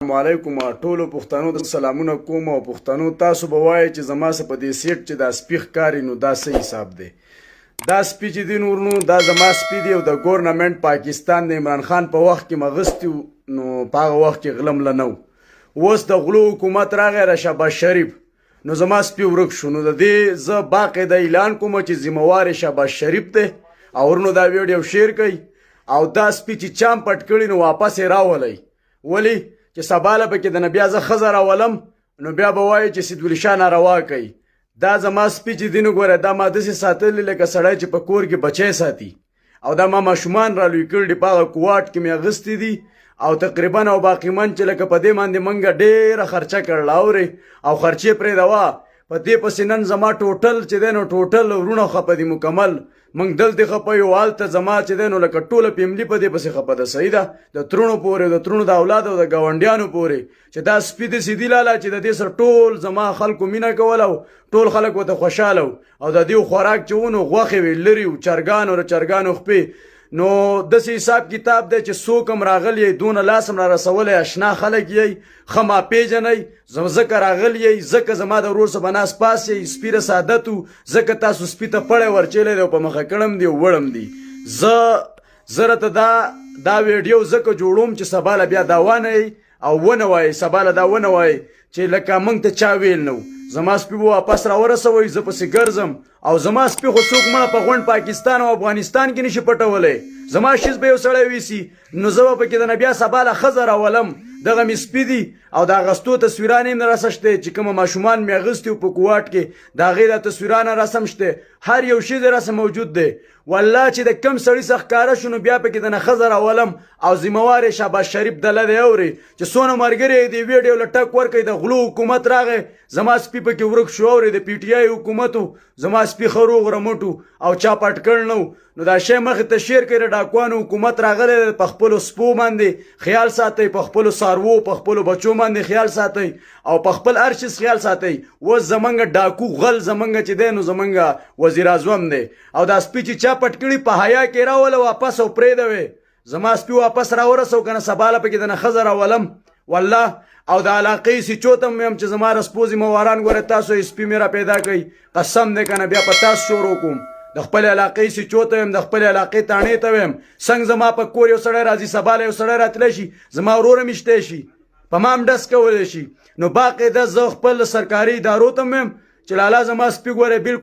السلام علیکم ټولو پښتنو ته سلامونه کوم او پښتنو تاسو به وایئ چې زما څه په دې سیټ چې دا سپي ښکاري نو دا څه حساب دی. دا سپي چې دی نور نو دا زما سپي دی او د ګورنمنټ پاکستان د عمران خان په وخت کې مغستی نو په هغه وخت کې غلم له نه و. اوس د غلو حکومت راغی را شهباز شریف نو زما سپي ورک شو. نو د دې زه باقاعده اعلان کوم چې ذمهوار شهباز شریف دی او ورنو دا ویډیو شیر کوي او دا سپي چې چام پټ کړي نو واپس یې راولئ. ولې چې سباله پکې د نه بیا زه ښځه راولم نو بیا به وایي چې سیدولي شاه ناروا کوي. دا زما سپي چې دی نو ګوره دا ما داسې ساتلی لکه سړی چې په کور کې بچی ساتي او دا ما ماشومان را لوی کړي په هغه کوواټ کې مې اغوستي دي او تقریبا او باقي من چې لکه په دې باندې موږ ډېره خرچه کړله اورې او خرچې پرېږدوه په دې پسې نن زما ټوټل چې دی نو ټوټل وروڼه خفه دي مکمل. موږ دلته خفه یو هلته زما چې دی نو لکه ټوله فیملي په دې پسې خفه ده. صحیح ده د ترونو پورې د ترونو د اولاد او د ګاونډیانو پورې چې دا سپي داسې دي لاله چې د دې سره ټول زما خلکو مینه کوله او ټول خلک ورته خوشحاله او د دې خوراک چې و نو غوښې وې لرې و چرګانو د چرګانو خپې نو داسې حساب کتاب دی چې څوک هم راغلی دونه لاس هم را رسولی اشنا خلک یی ښه ما پیژنئ ځکه راغلی یی ځکه زما د ورور سره به ناست پاس یی سپي ر سعادت و ځکه تاسو سپي ته پړی ورچیلی دی او په مخه کړم دی او وړم دی. زه راته دا ویډیو ځکه جوړوم چې سباله بیا دا وانئ او ونه وایئ سباله دا ونه وایئ چې لکه موږ ته چا ویل نه و. زما سپي به واپس راورسوئ زه پسې ګرځم او زما سپي خو څوک مړه په غونډ پاکستان او افغانستان کې نشي پټولی. زما شیز به یو سړی ویسي نو زه به پکې د نه بیا سباله ښځه راولم دغه مې سپي دي او د اغوستو تصویران یې هم راسه شته چې کومه ماشومان مې اغوستي وو په کوواټ کې د هغې دا تصویران رسم شته هر یو شی د رسم موجود دی. والله چې د کم سړي څخه ښکاره شو نو بیا پکې د نه ښځه راولم او ذمهوار یې شهباز شریف دله دی اورې چې څونه ملګري یې دې ویډیو له ټک ورکوي د غلو حکومت راغی زما سپي پکې ورک شو اورې د پی ټي آی حکومت و زما سپي ښه روغ رمټ او چا پټ کړ نه نو دا شی مخې ته شیر کړي د ډاکوانو حکومت راغلی په خپلو سپو باندې خیال ساتئ په خپلو څاروو په خپلو بچو باندې خیال ساتئ او په خپل هر چیز خیال ساتئ. اوس زمونږ ډاکو غل زمونږ چې دی نو زمونږ وزیر اعظم دی او دا سپي چې چا پټ کړي په حیا کې راوله واپس او پرېږدوې زما سپي واپس راورسو که نه سباله پکې د نه ښځه راولم والله او د علاقې سیچو ته م یم چې زما رسپو ذمهواران ګوره تاسو یې سپي مې را پیدا کوئ قسم دی که نه بیا په تاسو شروع کوم د خپل علاقې سیچو ته ویم د خپل علاقې تاڼې ته ویم څنګه زما په کور یو سړی راځي سباله یو سړی راتلی شي زما وروره مې شتی شي په ما هم ډس کولی شي نو باقاعده زه خپل سرکاري ادارو ته م یم چې لالا زما سپي ګوره